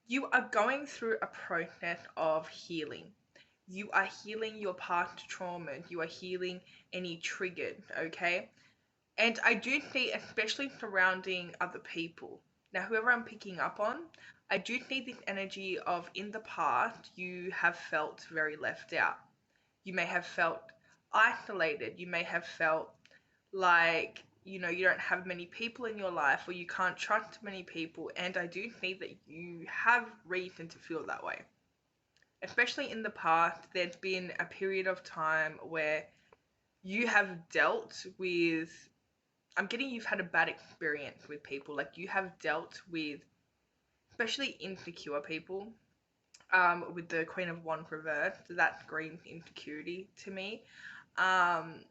You are going through a process of healing. You are healing your past trauma. You are healing any triggered, okay? And I do see, especially surrounding other people. Now, whoever I'm picking up on, I do see this energy of in the past, you have felt very left out. You may have felt isolated. You may have felt like, you don't have many people in your life or you can't trust many people. And I do see that you have reason to feel that way. Especially in the past, there's been a period of time where you have dealt with, I'm getting you've had a bad experience with people. Like you have dealt with, especially insecure people, with the Queen of Wands reversed. That screams insecurity to me. Um,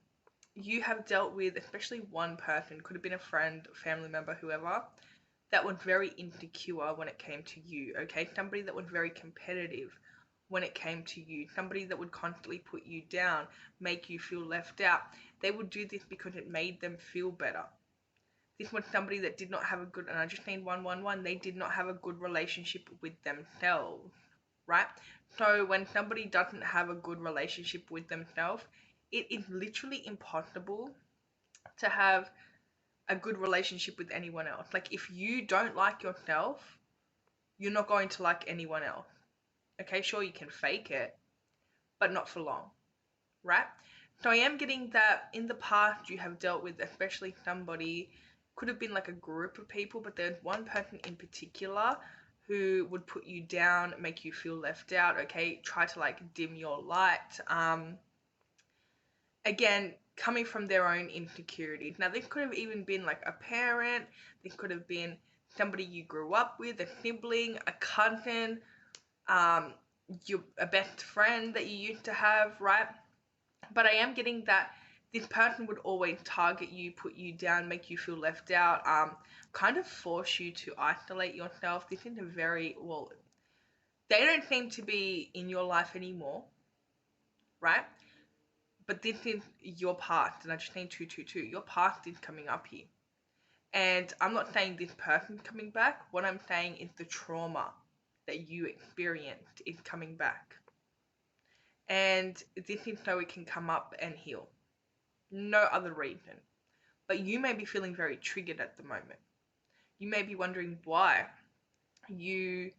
you have dealt with, especially one person, could have been a friend, family member, whoever, that was very insecure when it came to you, okay? Somebody that was very competitive when it came to you, somebody that would constantly put you down, make you feel left out. They would do this because it made them feel better. This was somebody that did not have a good, and I just need 111, they did not have a good relationship with themselves, right? So when somebody doesn't have a good relationship with themselves, it is literally impossible to have a good relationship with anyone else. Like if you don't like yourself, you're not going to like anyone else. Okay, sure you can fake it, but not for long, right? So I am getting that in the past you have dealt with, especially somebody, could have been like a group of people, but there's one person in particular who would put you down, make you feel left out, okay, try to like dim your light. Again, coming from their own insecurities. Now, this could have even been like a parent, this could have been somebody you grew up with, a sibling, a cousin, um, a best friend that you used to have, right? But I am getting that this person would always target you, put you down, make you feel left out, kind of force you to isolate yourself. This is a very, well, they don't seem to be in your life anymore, right? But this is your past, and I just need 222. Your past is coming up here. And I'm not saying this person's coming back. What I'm saying is the trauma that you experienced is coming back. And this is so it can come up and heal. No other reason. But you may be feeling very triggered at the moment. You may be wondering why you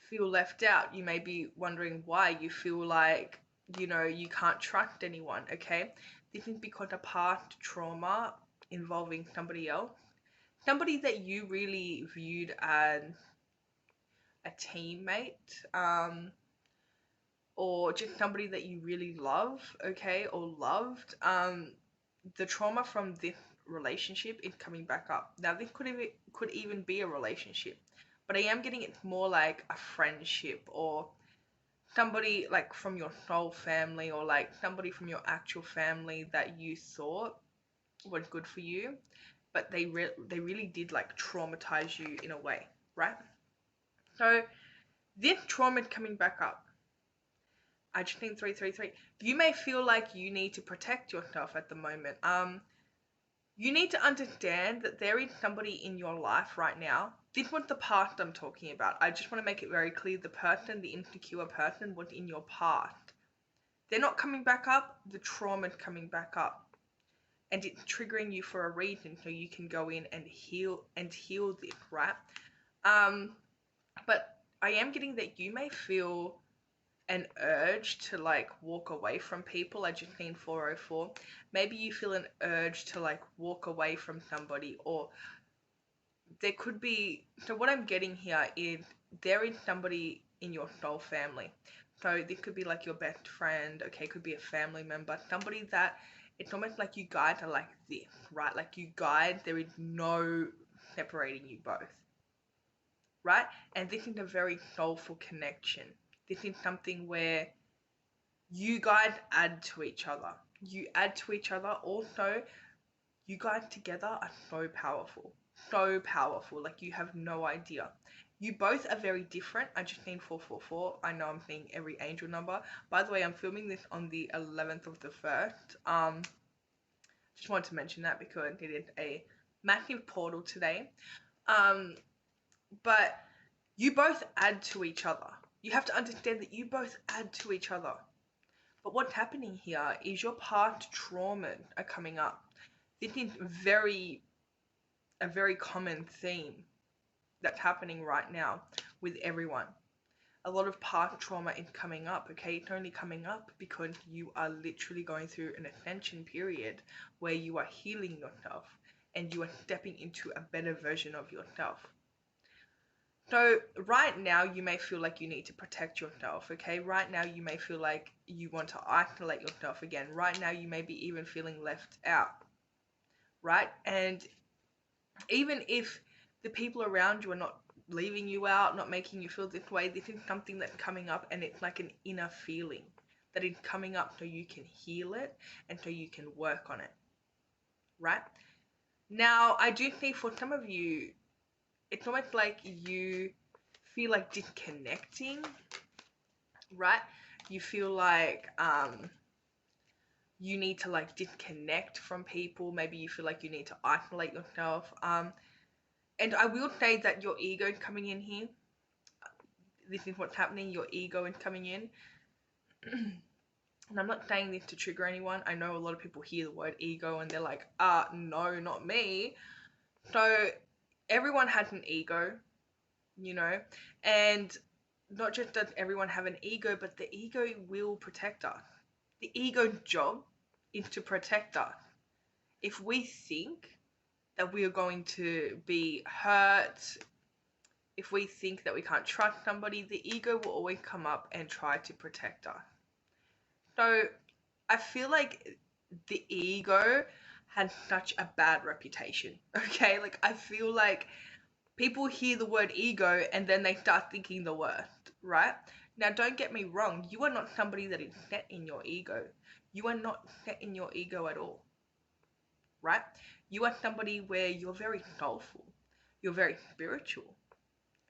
feel left out. You may be wondering why you feel like, you can't trust anyone, okay? This is because of past trauma involving somebody else. Somebody that you really viewed as a teammate, or just somebody that you really love, okay, or loved. The trauma from this relationship is coming back up. Now, this could even be a relationship, but I am getting it's more like a friendship or somebody like from your soul family or like somebody from your actual family that you thought was good for you, but they really did like traumatize you in a way, right? So this trauma is coming back up. I just think 333. You may feel like you need to protect yourself at the moment. You need to understand that there is somebody in your life right now. This was the past I'm talking about. I just want to make it very clear. The person, the insecure person, was in your past. They're not coming back up. The trauma's coming back up. And it's triggering you for a reason, so you can go in and heal this, right? But I am getting that you may feel an urge to like walk away from people. I just seen 404. Maybe you feel an urge to like walk away from somebody, or there could be, so what I'm getting here is there is somebody in your soul family. So this could be like your best friend, okay, could be a family member, somebody that it's almost like you guys are like this, right? Like you guys, there is no separating you both, right? And this is a very soulful connection. This is something where you guys add to each other. You add to each other. Also, you guys together are so powerful. So powerful. Like you have no idea. You both are very different. I just need 444. I know I'm seeing every angel number. By the way, I'm filming this on the 11th of the 1st. Just wanted to mention that because it is a massive portal today. But You both add to each other. You have to understand that you both add to each other. But what's happening here is your past trauma are coming up. This is a very common theme that's happening right now with everyone. A lot of past trauma is coming up, okay? It's only coming up because you are literally going through an ascension period where you are healing yourself and you are stepping into a better version of yourself. So right now you may feel like you need to protect yourself, okay? Right now you may feel like you want to isolate yourself again. Right now you may be even feeling left out, right? And even if the people around you are not leaving you out, not making you feel this way, this is something that's coming up, and it's like an inner feeling that is coming up so you can heal it and so you can work on it, right? Now, I do see for some of you, it's almost like you feel like disconnecting, right? You feel like you need to like disconnect from people. Maybe you feel like you need to isolate yourself. And I will say that your ego is coming in here. This is what's happening. Your ego is coming in. And I'm not saying this to trigger anyone. I know a lot of people hear the word ego and they're like, no, not me. So everyone has an ego, you know, and not just does everyone have an ego, but the ego will protect us. The ego's job is to protect us. If we think that we are going to be hurt, if we think that we can't trust somebody, the ego will always come up and try to protect us. So I feel like the ego has such a bad reputation, okay? Like I feel like people hear the word ego and then they start thinking the worst, right? Now don't get me wrong, you are not somebody that is set in your ego. You are not set in your ego at all, right? You are somebody where you're very soulful, you're very spiritual,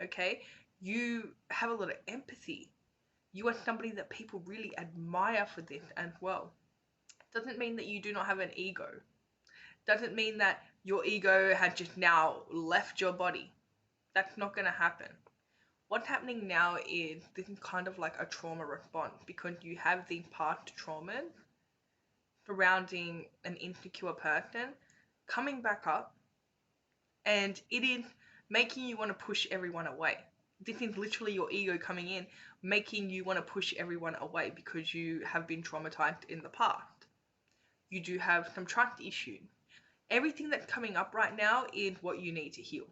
okay? You have a lot of empathy. You are somebody that people really admire for this as well. Doesn't mean that you do not have an ego. Doesn't mean that your ego had just now left your body. That's not going to happen. What's happening now is this is kind of like a trauma response because you have these past traumas surrounding an insecure person coming back up, and it is making you want to push everyone away. This is literally your ego coming in, making you want to push everyone away because you have been traumatized in the past. You do have some trust issues. Everything that's coming up right now is what you need to heal.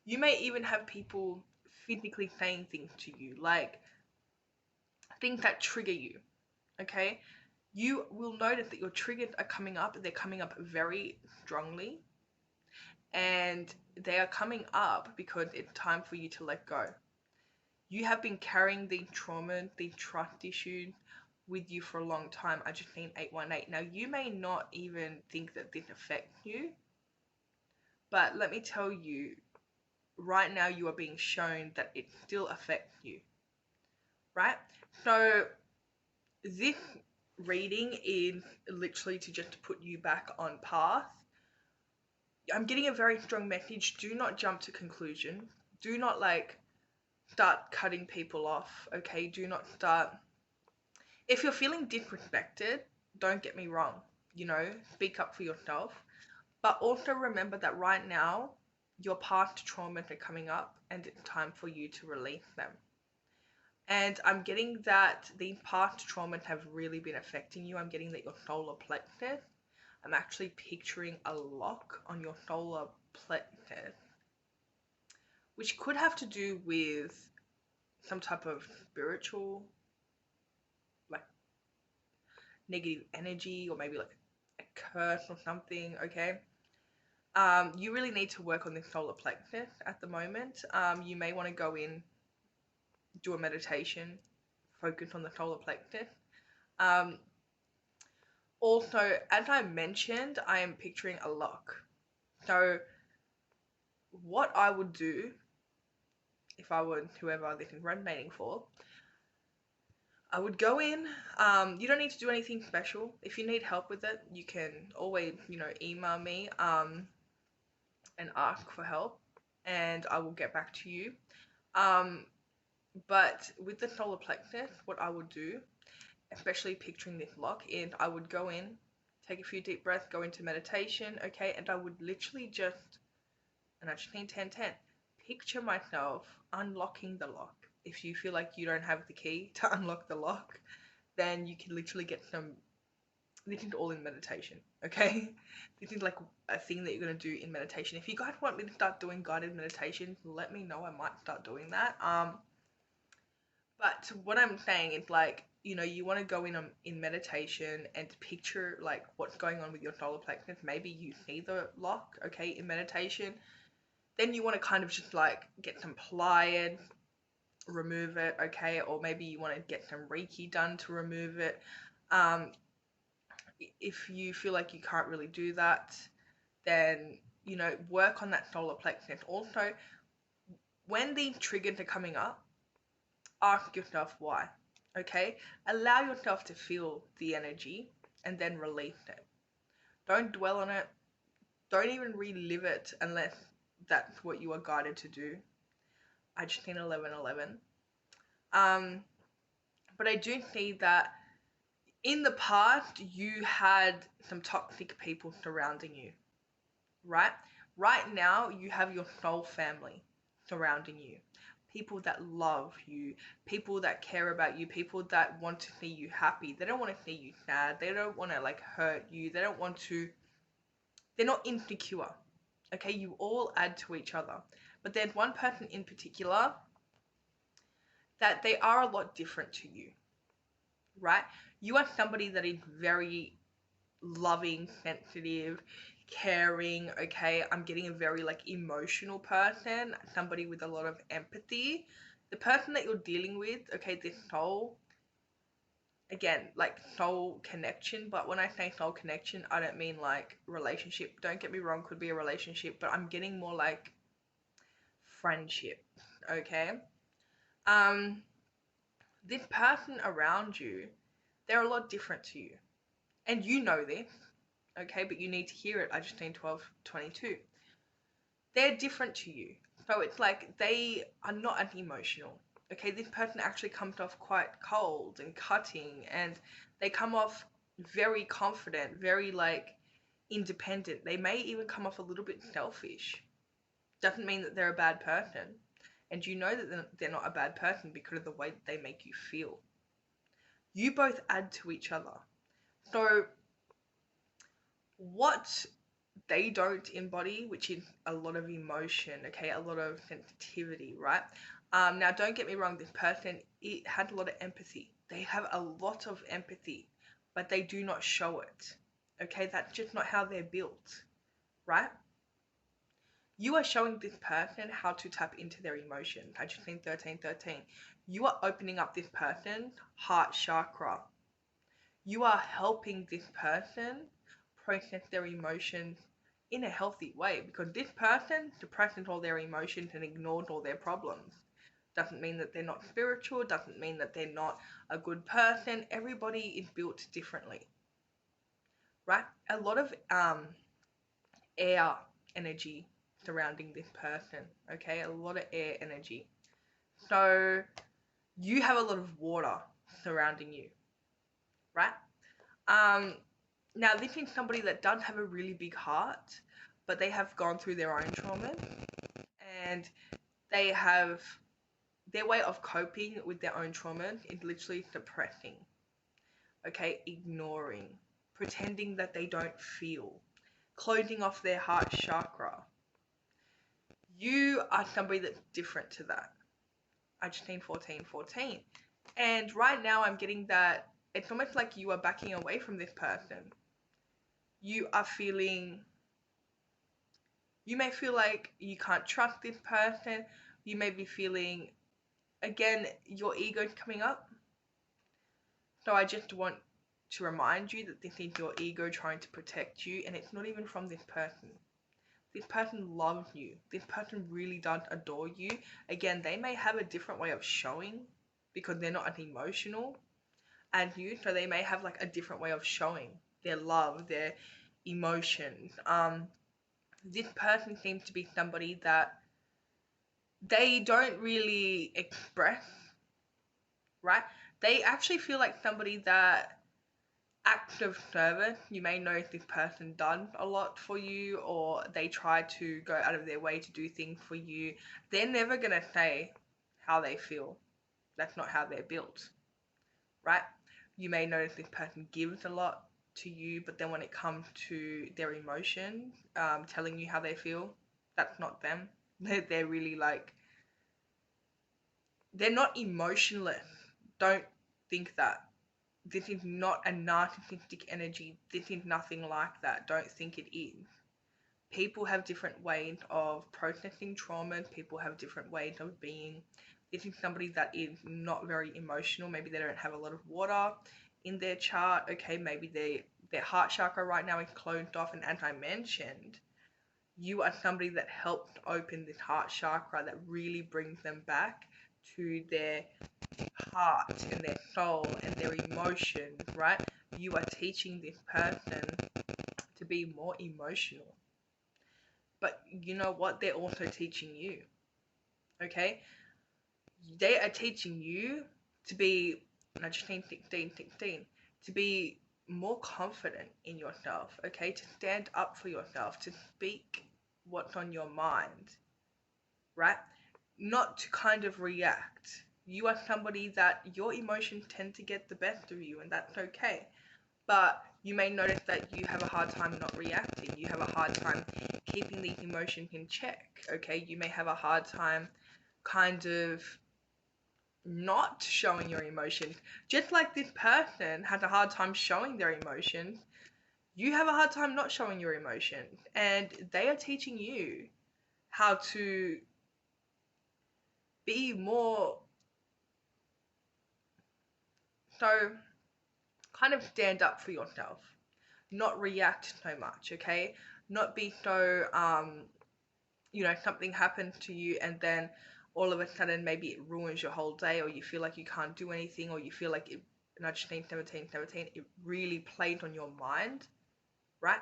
You may even have people physically saying things to you, like things that trigger you, okay? You will notice that your triggers are coming up. They're coming up very strongly. And they are coming up because it's time for you to let go. You have been carrying the trauma, the trust issues with you for a long time. I just need 818. Now, you may not even think that this affects you, but let me tell you, right now you are being shown that it still affects you, right? So, this reading is literally to just put you back on path. I'm getting a very strong message. Do not jump to conclusion. Do not like start cutting people off, okay? Do not start. If you're feeling disrespected, don't get me wrong, you know, speak up for yourself. But also remember that right now, your past traumas are coming up and it's time for you to release them. And I'm getting that these past traumas have really been affecting you. I'm getting that your solar plexus, I'm actually picturing a lock on your solar plexus, which could have to do with some type of spiritual, like negative energy, or maybe like a curse or something, okay? You really need to work on this solar plexus at the moment. You may want to go in, do a meditation, focus on the solar plexus. Also, as I mentioned, I am picturing a lock. So, what I would do if I were whoever this is resonating for, I would go in. You don't need to do anything special. If you need help with it, you can always, email me and ask for help, and I will get back to you. But with the solar plexus, what I would do, especially picturing this lock, and I would go in, take a few deep breaths, go into meditation, okay, and I would literally just, and I just need 10-10, picture myself unlocking the lock. If you feel like you don't have the key to unlock the lock, then you can literally get some. This is all in meditation, okay? This is like a thing that you're going to do in meditation. If you guys want me to start doing guided meditations, let me know. I might start doing that. But what I'm saying is, like, you want to go in meditation and picture like what's going on with your solar plexus. Maybe you see the lock, okay, in meditation. Then you want to kind of just like get some pliers, remove it, okay, or maybe you want to get some Reiki done to remove it. If you feel like you can't really do that, then work on that solar plexus. Also, when these triggers are coming up, ask yourself why. Okay, allow yourself to feel the energy and then release it. Don't dwell on it. Don't even relive it unless that's what you are guided to do. I just need 1111. But I do see that in the past you had some toxic people surrounding you, right? Right now you have your soul family surrounding you. People that love you, people that care about you, people that want to see you happy. They don't want to see you sad. They don't want to like hurt you. They're not insecure. Okay, you all add to each other. But there's one person in particular that they are a lot different to you, right? You are somebody that is very loving, sensitive, caring, okay? I'm getting a very like emotional person, somebody with a lot of empathy. The person that you're dealing with, okay, this soul, again, like soul connection, but when I say soul connection, I don't mean like relationship. Don't get me wrong, could be a relationship, but I'm getting more like friendship, okay? Um, this person around you, they're a lot different to you. And you know this, okay, but you need to hear it. I just need 1222. They're different to you. So it's like they are not as emotional. Okay, this person actually comes off quite cold and cutting, and they come off very confident, very like independent. They may even come off a little bit selfish. Doesn't mean that they're a bad person. And you know that they're not a bad person because of the way that they make you feel. You both add to each other. So what they don't embody, which is a lot of emotion, okay, a lot of sensitivity, right? Now, don't get me wrong, this person, it had a lot of empathy. They have a lot of empathy, but they do not show it, okay? That's just not how they're built, right? You are showing this person how to tap into their emotions. I just think 1313. You are opening up this person's heart chakra. You are helping this person process their emotions in a healthy way, because this person suppresses all their emotions and ignores all their problems. Doesn't mean that they're not spiritual, doesn't mean that they're not a good person. Everybody is built differently, right? A lot of air energy surrounding this person, okay? A lot of air energy. So you have a lot of water surrounding you, right? Now this is somebody that does have a really big heart, but they have gone through their own traumas, and they have their way of coping with their own traumas is literally suppressing, okay, ignoring, pretending that they don't feel, closing off their heart chakra. You are somebody that's different to that. I just need 1414. And right now I'm getting that it's almost like you are backing away from this person. You may feel like you can't trust this person. You may be feeling, again, your ego's coming up. So I just want to remind you that this is your ego trying to protect you, and it's not even from this person. This person loves you. This person really does adore you. Again, they may have a different way of showing because they're not as emotional as you, so they may have like a different way of showing their love, their emotions. This person seems to be somebody that they don't really express, right? They actually feel like somebody that act of service. You may know this person done a lot for you, or they try to go out of their way to do things for you. They're never gonna say how they feel. That's not how they're built, right? You may notice this person gives a lot to you, but then when it comes to their emotions, telling you how they feel, that's not them. They're really like, they're not emotionless. Don't think that. This is not a narcissistic energy. This is nothing like that. Don't think it is. People have different ways of processing trauma. People have different ways of being. This is somebody that is not very emotional. Maybe they don't have a lot of water in their chart. Okay, maybe their heart chakra right now is closed off. And as I mentioned, you are somebody that helped open this heart chakra that really brings them back to their heart and their soul and their emotions, right? You are teaching this person to be more emotional. But you know what? They're also teaching you, okay? They are teaching you to be, no, 16, to be more confident in yourself, okay? To stand up for yourself, to speak what's on your mind, right? Not to kind of react. You are somebody that your emotions tend to get the best of you, and that's okay. But you may notice that you have a hard time not reacting. You have a hard time keeping these emotions in check, okay? You may have a hard time kind of not showing your emotions. Just like this person has a hard time showing their emotions, you have a hard time not showing your emotions. And they are teaching you how to be more, so kind of stand up for yourself, not react so much, okay? Not be so, something happens to you and then all of a sudden maybe it ruins your whole day, or you feel like you can't do anything, or you feel like it, nudge 17, it really plays on your mind, right?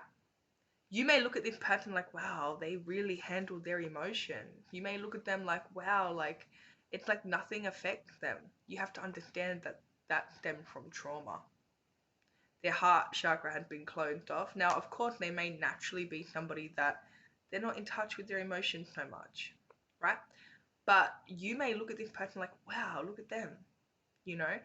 You may look at this person like, wow, they really handled their emotions. You may look at them like, wow, like it's like nothing affects them. You have to understand that that stems from trauma. Their heart chakra had been closed off. Now, of course, they may naturally be somebody that they're not in touch with their emotions so much, right? But you may look at this person like, wow, look at them, you know?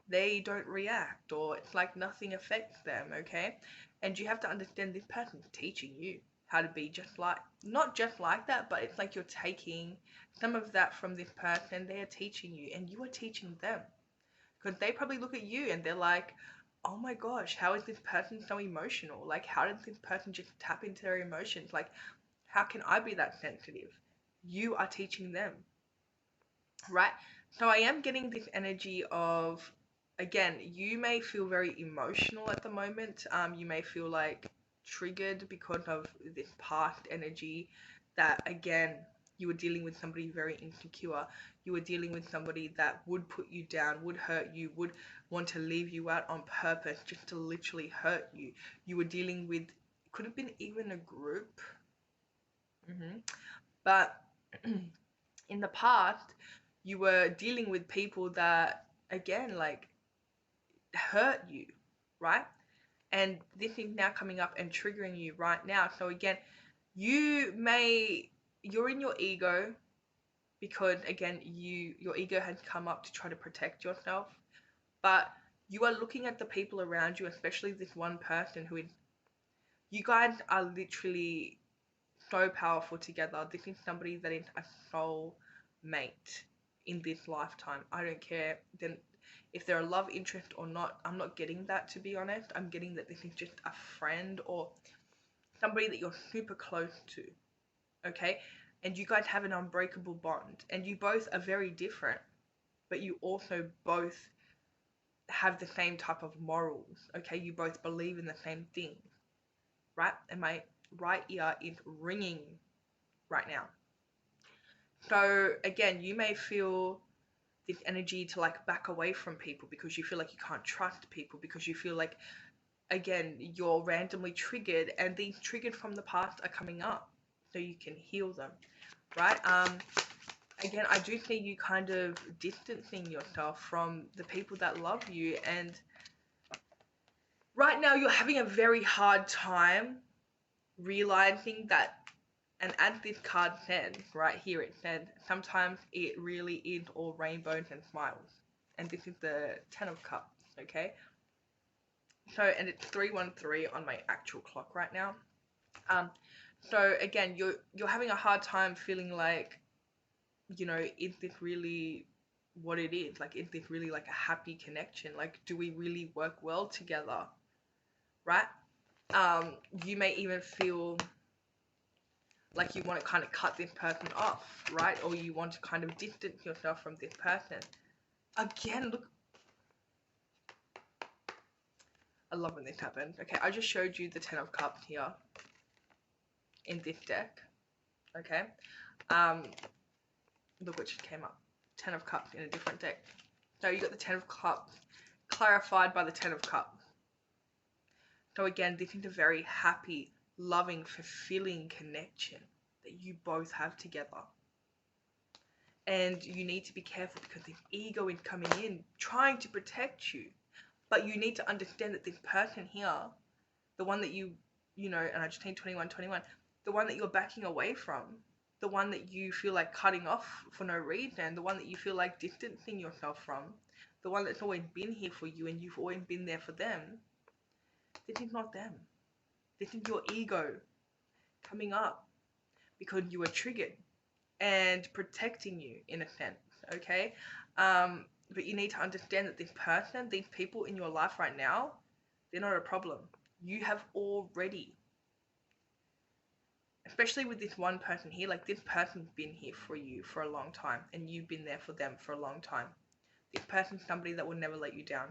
They don't react, or it's like nothing affects them, okay? And you have to understand this person's teaching you how to be just like, not just like that, but it's like you're taking some of that from this person, they are teaching you, and you are teaching them. Because they probably look at you and they're like, oh my gosh, how is this person so emotional? Like, how did this person just tap into their emotions? Like, how can I be that sensitive? You are teaching them, right? So I am getting this energy of, again, you may feel very emotional at the moment. You may feel like triggered because of this past energy that, again, you were dealing with somebody very insecure. You were dealing with somebody that would put you down, would hurt you, would want to leave you out on purpose just to literally hurt you. You were dealing with, could have been even a group. But in the past, you were dealing with people that, again, like hurt you, right? And this is now coming up and triggering you right now. So again, you're in your ego because, again, your ego has come up to try to protect yourself, but you are looking at the people around you, especially this one person who is, you guys are literally so powerful together. This is somebody that is a soul mate in this lifetime. I don't care then if they're a love interest or not. I'm not getting that, to be honest. I'm getting that this is just a friend or somebody that you're super close to, okay? And you guys have an unbreakable bond, and you both are very different, but you also both have the same type of morals, okay? You both believe in the same thing, right? And my right ear is ringing right now. So again, you may feel this energy to like back away from people because you feel like you can't trust people, because you feel like, again, you're randomly triggered, and these triggered from the past are coming up so you can heal them, right? again, I do see you kind of distancing yourself from the people that love you, and right now you're having a very hard time realizing that. And as this card said, right here it said, sometimes it really is all rainbows and smiles. And this is the Ten of Cups, okay? So, and it's 313 on my actual clock right now. So again, you're having a hard time feeling like, is this really what it is? Like, is this really like a happy connection? Like, do we really work well together? Right? You may even feel like you want to kind of cut this person off, right? Or you want to kind of distance yourself from this person. Again, look, I love when this happens. Okay, I just showed you the Ten of Cups here in this deck. Okay, look what just came up. Ten of Cups in a different deck. So you got the Ten of Cups clarified by the Ten of Cups. So again, this is a very happy, loving, fulfilling connection that you both have together. And you need to be careful because this ego is coming in, trying to protect you. But you need to understand that this person here, the one that and I just named 21, the one that you're backing away from, the one that you feel like cutting off for no reason, the one that you feel like distancing yourself from, the one that's always been here for you and you've always been there for them, this is not them. This is your ego coming up because you were triggered and protecting you in a sense, okay? But you need to understand that this person, these people in your life right now, they're not a problem. You have already, especially with this one person here, like this person's been here for you for a long time and you've been there for them for a long time. This person's somebody that will never let you down,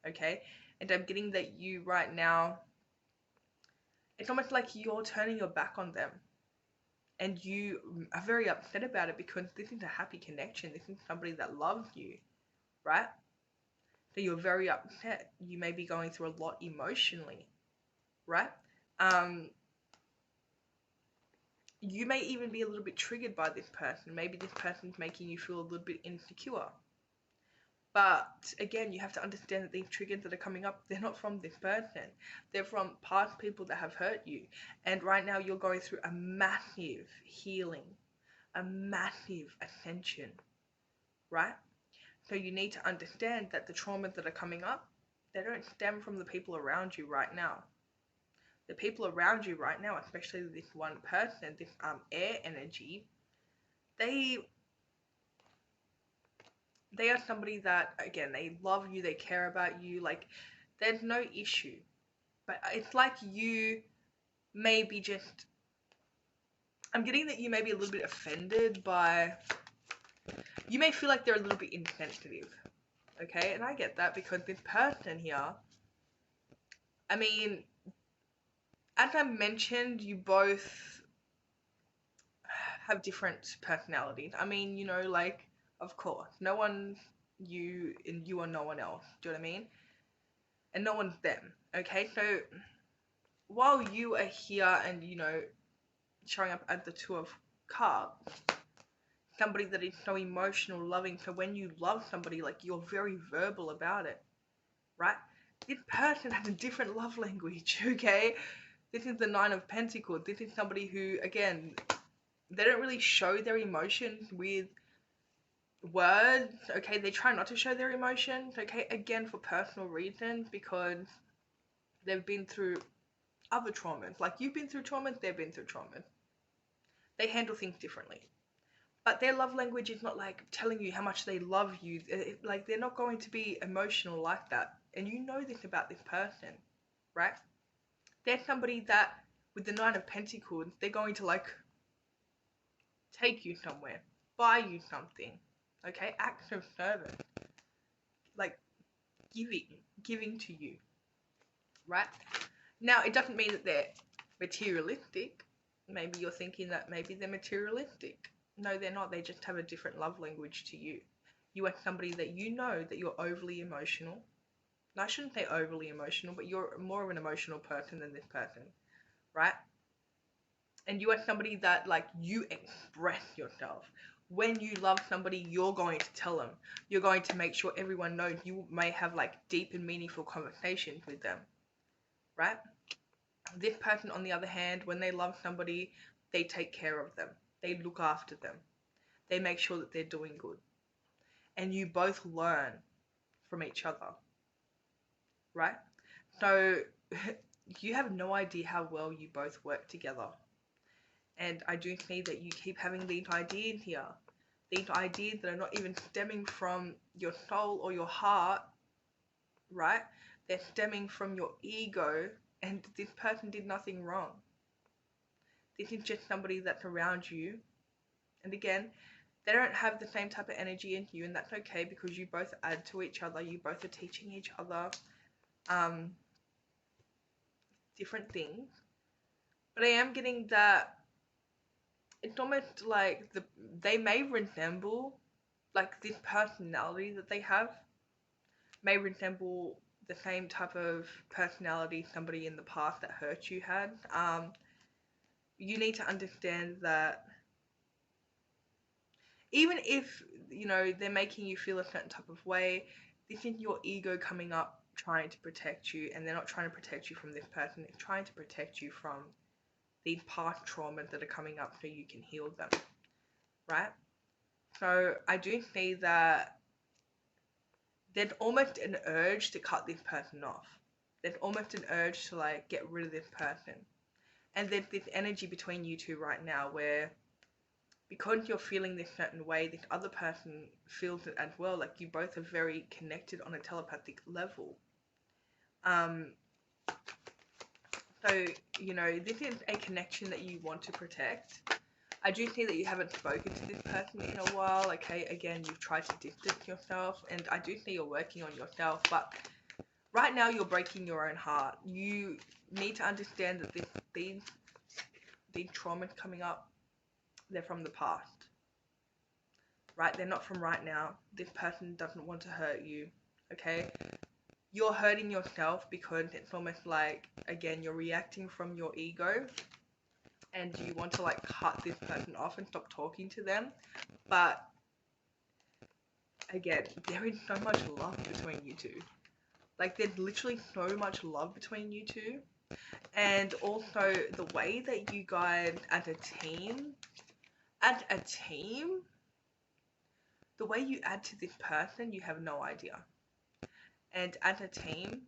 okay? And I'm getting that you right now, it's almost like you're turning your back on them. And you are very upset about it because this is a happy connection. This is somebody that loves you, right? So you're very upset. You may be going through a lot emotionally, right? You may even be a little bit triggered by this person. Maybe this person's making you feel a little bit insecure. But again, you have to understand that these triggers that are coming up, they're not from this person. They're from past people that have hurt you. And right now you're going through a massive healing, a massive ascension, right? So you need to understand that the traumas that are coming up, they don't stem from the people around you right now. The people around you right now, especially this one person, this air energy, they are somebody that, again, they love you, they care about you, like, there's no issue. But it's like you maybe just, I'm getting that you may be a little bit offended by, you may feel like they're a little bit insensitive, okay? And I get that because this person here, I mean, as I mentioned, you both have different personalities. I mean, like, of course, no one's you and you are no one else. Do you know what I mean? And no one's them. Okay, so while you are here and showing up at the Two of Cups, somebody that is so emotional, loving. So when you love somebody, like, you're very verbal about it, right? This person has a different love language. Okay, this is the Nine of Pentacles. This is somebody who, again, they don't really show their emotions with words, okay? They try not to show their emotions, okay? Again, for personal reasons, because they've been through other traumas. Like, you've been through traumas, they've been through traumas. They handle things differently. But their love language is not like telling you how much they love you. Like, they're not going to be emotional like that. And you know this about this person, right? They're somebody that, with the Nine of Pentacles, they're going to, like, take you somewhere, buy you something, okay? Acts of service, like giving to you, right? Now, it doesn't mean that they're materialistic. Maybe you're thinking that maybe they're materialistic. No, they're not. They just have a different love language to you. You are somebody that you know that you're overly emotional. And I shouldn't say overly emotional, but you're more of an emotional person than this person, right? And you are somebody that, like, you express yourself. when you love somebody, you're going to tell them. You're going to make sure everyone knows. You may have like deep and meaningful conversations with them, right? This person, on the other hand, when they love somebody, they take care of them. They look after them. They make sure that they're doing good. And you both learn from each other, right? So you have no idea how well you both work together. And I do see that you keep having these ideas here. These ideas that are not even stemming from your soul or your heart, right? They're stemming from your ego, and this person did nothing wrong. This is just somebody that's around you. And again, they don't have the same type of energy in you, and that's okay because you both add to each other. You both are teaching each other different things. But I am getting that it's almost like they may resemble, like this personality that they have may resemble the same type of personality somebody in the past that hurt you had. You need to understand that even if, you know, they're making you feel a certain type of way, this is your ego coming up trying to protect you, and they're not trying to protect you from this person, it's trying to protect you from these past traumas that are coming up so you can heal them, right? So I do see that there's almost an urge to cut this person off. There's almost an urge to like get rid of this person. And there's this energy between you two right now where because you're feeling this certain way, this other person feels it as well. Like you both are very connected on a telepathic level. So, you know, this is a connection that you want to protect. I do see that you haven't spoken to this person in a while. Okay, again, you've tried to distance yourself, and I do see you're working on yourself, but right now you're breaking your own heart. You need to understand that these traumas coming up, they're from the past, right? They're not from right now. This person doesn't want to hurt you, okay? You're hurting yourself because it's almost like, again, you're reacting from your ego and you want to like cut this person off and stop talking to them. But again, there is so much love between you two. Like there's literally so much love between you two. And also the way that you guys as a team, the way you add to this person, you have no idea. And as a team,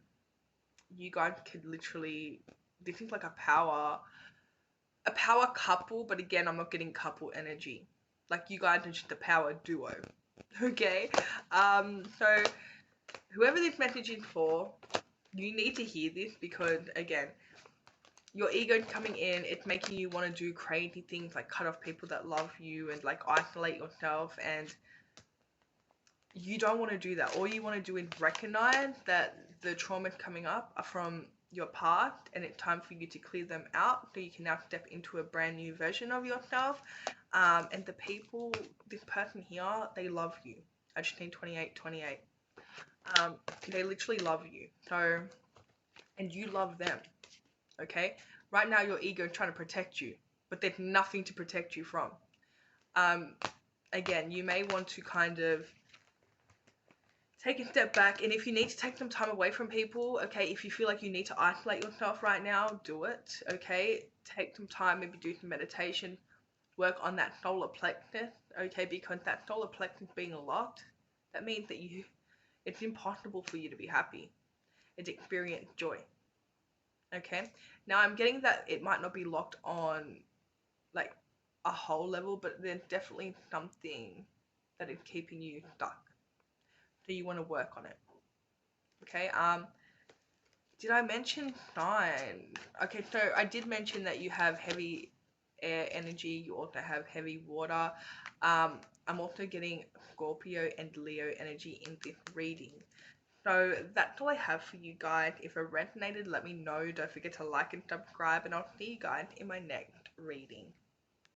you guys could literally, this is like a power couple, but again, I'm not getting couple energy. Like you guys are just a power duo. Okay? So whoever this message is for, you need to hear this because again, your ego's coming in, it's making you want to do crazy things like cut off people that love you and like isolate yourself, and you don't want to do that. All you want to do is recognize that the traumas coming up are from your past and it's time for you to clear them out so you can now step into a brand new version of yourself. And the people, this person here, they love you. I just need 28. They literally love you. So, and you love them. Okay? Right now your ego is trying to protect you, but there's nothing to protect you from. Again, you may want to kind of take a step back, and if you need to take some time away from people, okay, if you feel like you need to isolate yourself right now, do it, okay? Take some time, maybe do some meditation, work on that solar plexus, okay, because that solar plexus being locked, that means that it's impossible for you to be happy and to experience joy, okay? Now, I'm getting that it might not be locked on, like, a whole level, but there's definitely something that is keeping you stuck. So you want to work on it. Okay, did I mention signs? Okay, so I did mention that you have heavy air energy, you also have heavy water. I'm also getting Scorpio and Leo energy in this reading. So that's all I have for you guys. If it resonated, let me know. Don't forget to like and subscribe, and I'll see you guys in my next reading.